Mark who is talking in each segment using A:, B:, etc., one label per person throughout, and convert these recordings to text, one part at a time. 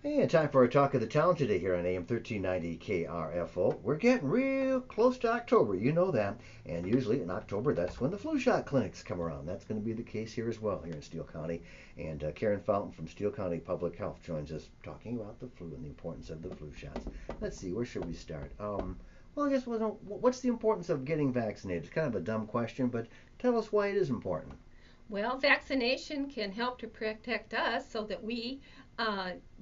A: Hey, time for a talk of the town today here on AM 1390 KRFO. We're getting real close to October, you know that. And usually in October, that's when the flu shot clinics come around. That's going to be the case here as well, here in Steele County. And Karen Fountain from Steele County Public Health joins us talking about the flu and the importance of the flu shots. Let's see, where should we start? Well, I guess what's the importance of getting vaccinated? It's kind of a dumb question, but tell us why it is important.
B: Well, vaccination can help to protect us so that we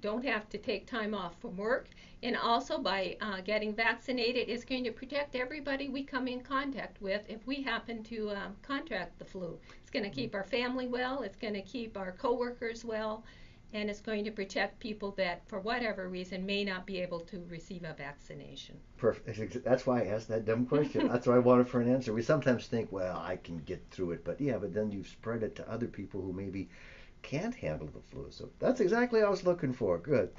B: don't have to take time off from work. And also, by getting vaccinated, it's going to protect everybody we come in contact with if we happen to contract the flu. It's going to keep our family well, it's going to keep our coworkers well, and it's going to protect people that, for whatever reason, may not be able to receive a vaccination.
A: Perfect. That's why I asked that dumb question. That's why I wanted for an answer. We sometimes think, well, I can get through it, but yeah, but then you spread it to other people who maybe can't handle the flu. So that's exactly what I was looking for. Good.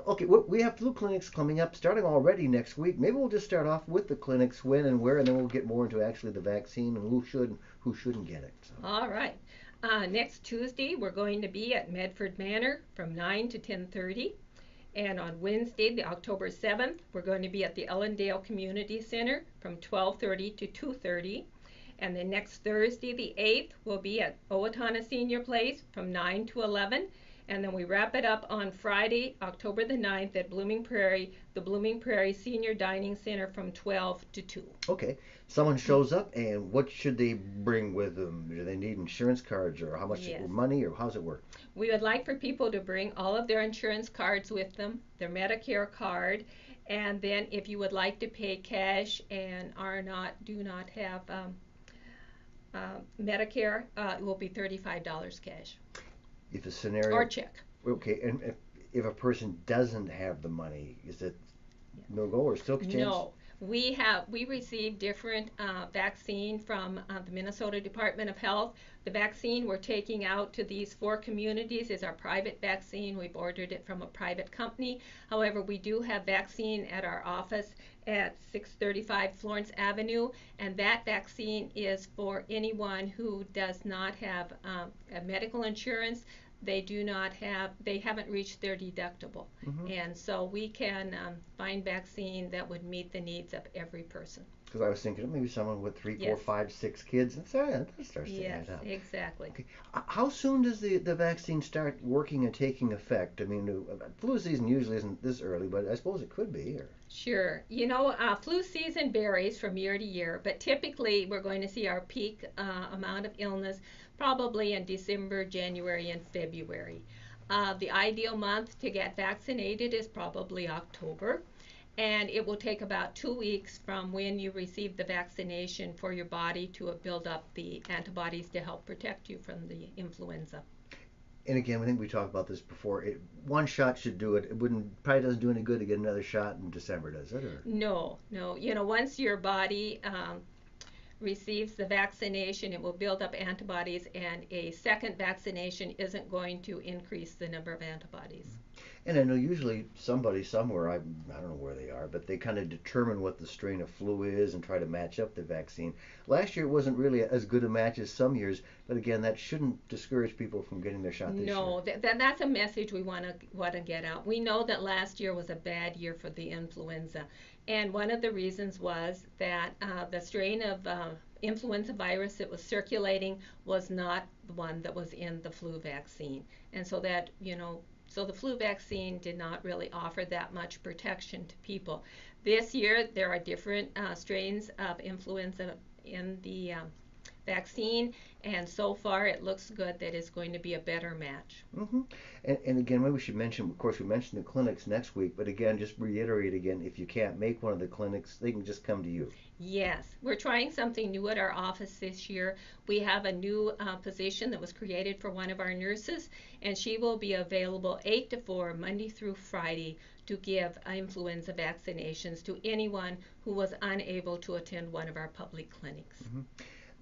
A: Okay, we have flu clinics coming up starting already next week. Maybe we'll just start off with the clinics, when and where, and then we'll get more into actually the vaccine and who shouldn't get it. So.
B: All right. Next Tuesday, we're going to be at Medford Manor from 9 to 10:30. And on Wednesday, the October 7th, we're going to be at the Ellendale Community Center from 12:30 to 2:30. And then next Thursday, the 8th, we'll be at Owatonna Senior Place from 9 to 11. And then we wrap it up on Friday, October the 9th at the Blooming Prairie Senior Dining Center from 12 to 2.
A: Okay, someone shows up, and what should they bring with them? Do they need insurance cards, or how much
B: Yes.
A: money, or how's it work?
B: We would like for people to bring all of their insurance cards with them, their Medicare card, and then if you would like to pay cash and do not have Medicare, it will be $35 cash
A: If a scenario,
B: or check.
A: okay, and if a person doesn't have the money, is it no go or still a chance?
B: No, we received different vaccine from the Minnesota Department of Health. The vaccine we're taking out to these 4 communities is our private vaccine. We've ordered it from a private company. However, we do have vaccine at our office at 635 Florence Avenue, and that vaccine is for anyone who does not have a medical insurance. They haven't reached their deductible. And so we can find vaccine that would meet the needs of every person.
A: Because I was thinking maybe someone with 3, 4,
B: Yes.
A: 5, 6 kids, and so yeah, that starts to
B: Yes,
A: add up.
B: exactly.
A: Okay, how soon does the vaccine start working and taking effect? I mean, flu season usually isn't this early, but I suppose it could be. Or
B: Sure. Flu season varies from year to year, but typically we're going to see our peak amount of illness probably in December, January, and February. The ideal month to get vaccinated is probably October, and it will take about 2 weeks from when you receive the vaccination for your body to build up the antibodies to help protect you from the influenza.
A: and again, I think we talked about this before. One shot should do it. It wouldn't probably doesn't do any good to get another shot in December, does it? Or
B: No, no. Once your body receives the vaccination, it will build up antibodies, and a second vaccination isn't going to increase the number of antibodies.
A: And I know usually somebody somewhere, I don't know where they are, but they kind of determine what the strain of flu is and try to match up the vaccine. Last year it wasn't really as good a match as some years, but again, that shouldn't discourage people from getting their shot this year.
B: No, that's a message we want to get out. We know that last year was a bad year for the influenza, and one of the reasons was that the strain of influenza virus that was circulating was not the one that was in the flu vaccine, and so so the flu vaccine did not really offer that much protection to people. This year, there are different strains of influenza in the vaccine, and so far it looks good that it's going to be a better match.
A: And again, maybe we should mention, of course, we mentioned the clinics next week, but again, just reiterate again, if you can't make one of the clinics, they can just come to you.
B: Yes, we're trying something new at our office this year. We have a new position that was created for one of our nurses, and she will be available 8 to 4 Monday through Friday to give influenza vaccinations to anyone who was unable to attend one of our public clinics.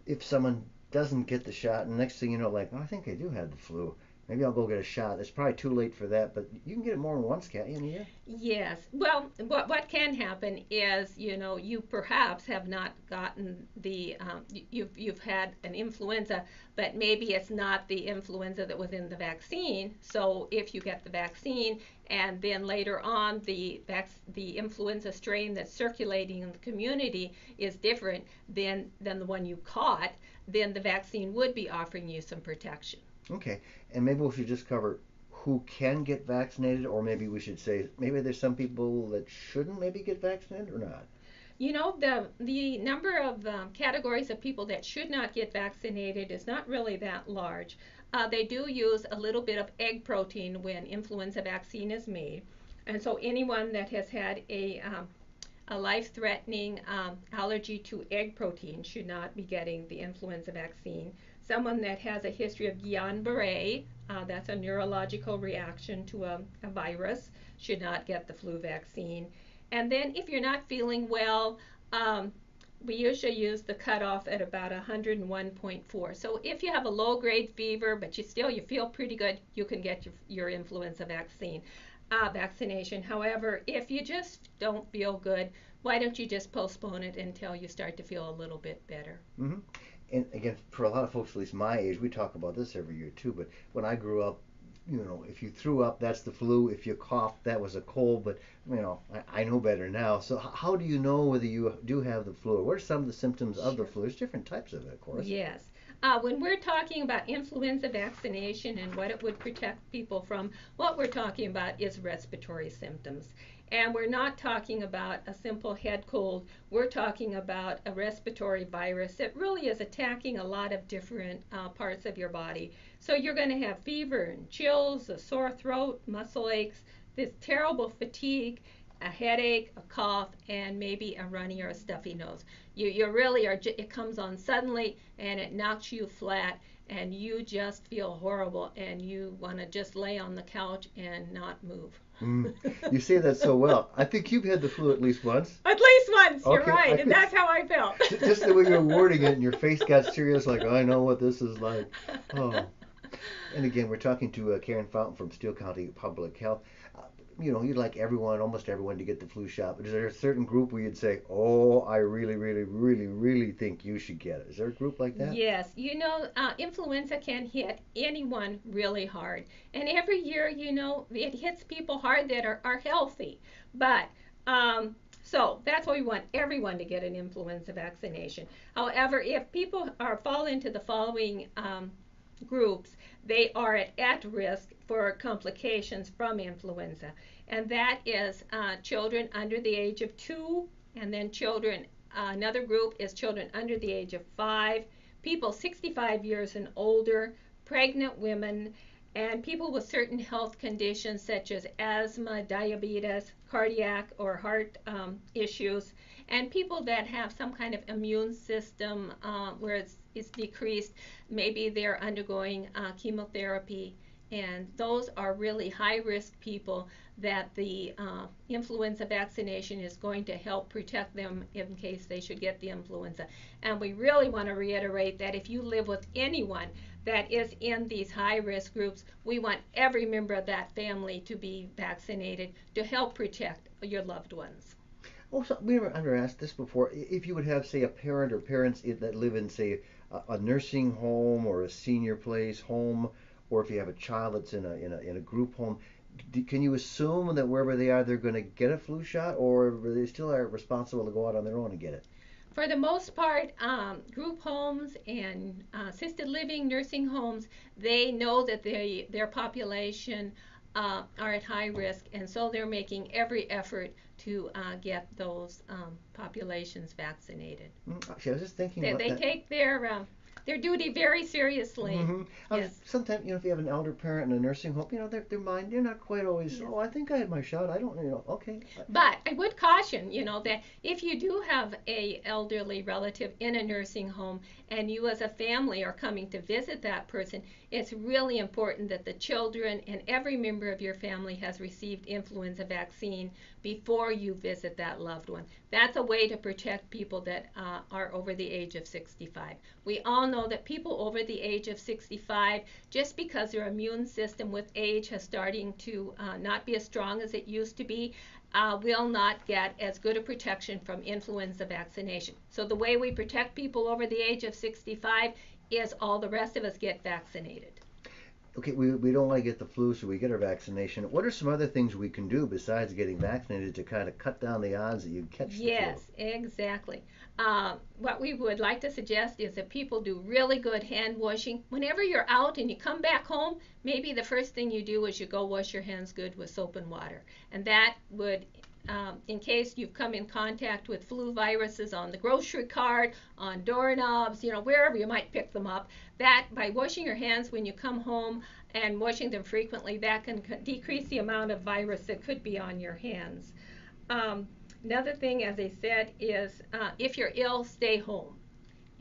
A: If someone doesn't get the shot, and next thing you know, like, oh, I think I do have the flu, Maybe I'll go get a shot. It's probably too late for that, but you can get it more than once, can't you, in a year?
B: Yes. Well, what can happen is, you perhaps have not gotten you've had an influenza, but maybe it's not the influenza that was in the vaccine. So if you get the vaccine and then later on the influenza strain that's circulating in the community is different than the one you caught, then the vaccine would be offering you some protection.
A: Okay, and maybe we should just cover who can get vaccinated, or maybe we should say maybe there's some people that shouldn't maybe get vaccinated or not.
B: The number of categories of people that should not get vaccinated is not really that large. They do use a little bit of egg protein when influenza vaccine is made, and so anyone that has had a life-threatening allergy to egg protein should not be getting the influenza vaccine. Someone that has a history of Guillain-Barré, that's a neurological reaction to a virus, should not get the flu vaccine. And then if you're not feeling well, we usually use the cutoff at about 101.4. So if you have a low-grade fever, but you feel pretty good, you can get your influenza vaccination. However, if you just don't feel good, why don't you just postpone it until you start to feel a little bit better?
A: Mm-hmm. And again, for a lot of folks, at least my age, we talk about this every year too, but when I grew up, if you threw up, that's the flu. If you coughed, that was a cold. But, I know better now. So how do you know whether you do have the flu? Or what are some of the symptoms of the flu? There's different types of it, of course.
B: Yes. When we're talking about influenza vaccination and what it would protect people from, what we're talking about is respiratory symptoms. And we're not talking about a simple head cold. We're talking about a respiratory virus that really is attacking a lot of different parts of your body. So you're going to have fever and chills, a sore throat, muscle aches, this terrible fatigue, a headache, a cough, and maybe a runny or a stuffy nose. You really are, it comes on suddenly and it knocks you flat and you just feel horrible and you want to just lay on the couch and not move.
A: You say that so well. I think you've had the flu at least once.
B: At least once,
A: Okay,
B: you're right, and that's how I felt.
A: Just the way you're wording it and your face got serious, like, I know what this is like. Oh. And again, we're talking to Karen Fountain from Steele County Public Health. You'd like almost everyone to get the flu shot, but is there a certain group where you'd say, oh, I really, really, really, really think you should get it? Is there a group like that?
B: Yes. Influenza can hit anyone really hard. And every year, it hits people hard that are healthy. But so that's why we want everyone to get an influenza vaccination. However, if people fall into the following groups, they are at risk for complications from influenza, and that is children under the age of 2, and then another group is children under the age of 5, people 65 years and older, pregnant women, and people with certain health conditions such as asthma, diabetes, cardiac or heart issues, and people that have some kind of immune system where it's decreased. Maybe they're undergoing chemotherapy, and those are really high-risk people that the influenza vaccination is going to help protect them in case they should get the influenza. And we really want to reiterate that if you live with anyone that is in these high-risk groups, we want every member of that family to be vaccinated to help protect your loved ones.
A: Oh, so we never asked this before. If you would have, say, a parent or parents that live in, say, a nursing home or a senior place home, or if you have a child that's in a group home, can you assume that wherever they are, they're going to get a flu shot, or they still are responsible to go out on their own and get it?
B: For the most part, group homes and assisted living nursing homes, they know that their population are at high risk, and so they're making every effort to get those populations vaccinated.
A: Actually, I was just thinking about
B: They
A: that.
B: take their duty very seriously.
A: Mm-hmm.
B: Yes.
A: Sometimes, if you have an elder parent in a nursing home, their mind, they're not quite always,
B: Yes.
A: oh, I think I had my shot. I don't, okay.
B: But I would caution, that if you do have a elderly relative in a nursing home and you as a family are coming to visit that person, it's really important that the children and every member of your family has received influenza vaccine before you visit that loved one. That's a way to protect people that are over the age of 65. We all know that people over the age of 65, just because their immune system with age has starting to not be as strong as it used to be, will not get as good a protection from influenza vaccination. So the way we protect people over the age of 65 is all the rest of us get vaccinated.
A: Okay, we don't want to get the flu, so we get our vaccination. What are some other things we can do besides getting vaccinated to kind of cut down the odds that you catch the flu?
B: Yes, exactly. What we would like to suggest is that people do really good hand washing. Whenever you're out and you come back home, maybe the first thing you do is you go wash your hands good with soap and water. And that would, in case you've come in contact with flu viruses on the grocery cart, on doorknobs, wherever you might pick them up, that by washing your hands when you come home and washing them frequently, that can decrease the amount of virus that could be on your hands. Another thing, as I said, is if you're ill, stay home.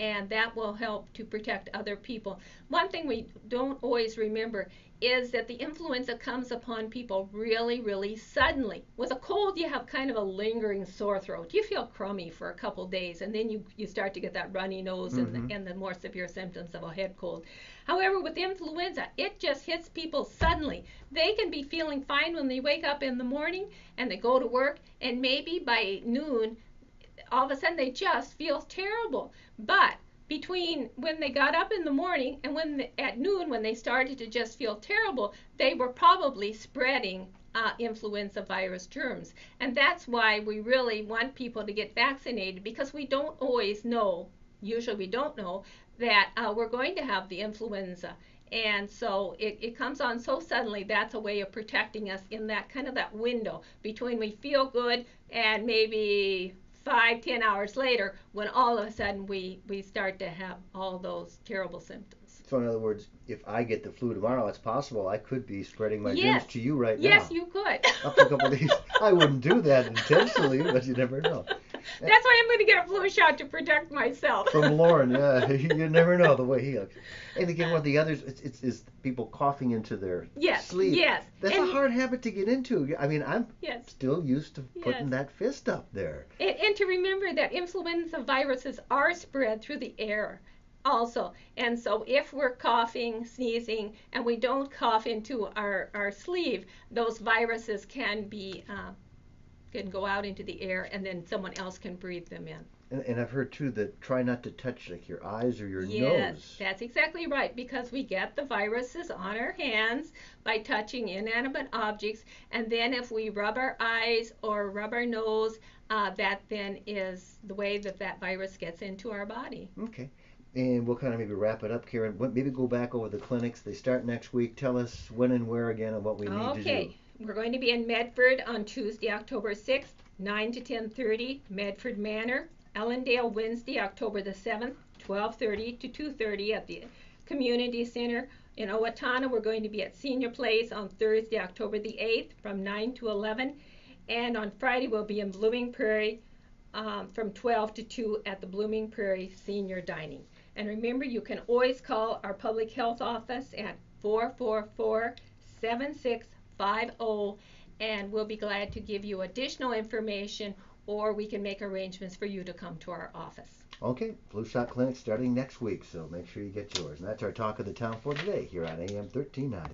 B: And that will help to protect other people. One thing we don't always remember is that the influenza comes upon people really, really suddenly. With a cold, you have kind of a lingering sore throat. You feel crummy for a couple days, and then you start to get that runny nose and the more severe symptoms of a head cold. However, with influenza, it just hits people suddenly. They can be feeling fine when they wake up in the morning and they go to work, and maybe by noon, all of a sudden they just feel terrible. But between when they got up in the morning and at noon when they started to just feel terrible, they were probably spreading influenza virus germs. And that's why we really want people to get vaccinated, because we don't always know, usually we don't know, that we're going to have the influenza. And so it comes on so suddenly. That's a way of protecting us in that kind of that window between we feel good and maybe 5-10 hours later, when all of a sudden we start to have all those terrible symptoms.
A: So in other words, if I get the flu tomorrow, it's possible I could be spreading my germs to you right now.
B: Yes, you could.
A: Up to a couple of days. I wouldn't do that intentionally, but you never know.
B: That's why I'm going to get a flu shot to protect myself.
A: From Lauren, yeah. You never know the way he looks. And again, one of the others is people coughing into their sleep.
B: Yes.
A: That's a hard habit to get into. I mean, I'm still used to putting that fist up there.
B: And to remember that influenza viruses are spread through the air also. And so if we're coughing, sneezing, and we don't cough into our sleeve, those viruses can go out into the air, and then someone else can breathe them in.
A: And I've heard too that try not to touch like your eyes or your nose.
B: Yes, that's exactly right, because we get the viruses on our hands by touching inanimate objects, and then if we rub our eyes or rub our nose, that then is the way that virus gets into our body.
A: Okay. And we'll kind of maybe wrap it up, Karen. Maybe go back over the clinics. They start next week. Tell us when and where again and what we need to do.
B: Okay. We're going to be in Medford on Tuesday, October 6th, 9 to 10:30, Medford Manor. Ellendale, Wednesday, October the 7th, 12:30 to 2:30 at the Community Center. In Owatonna, we're going to be at Senior Place on Thursday, October the 8th, from 9 to 11. And on Friday, we'll be in Blooming Prairie from 12 to 2 at the Blooming Prairie Senior Dining. And remember, you can always call our public health office at 444-7650, and we'll be glad to give you additional information, or we can make arrangements for you to come to our office.
A: Okay, flu shot clinic starting next week, so make sure you get yours. And that's our Talk of the Town for today here on AM 1390.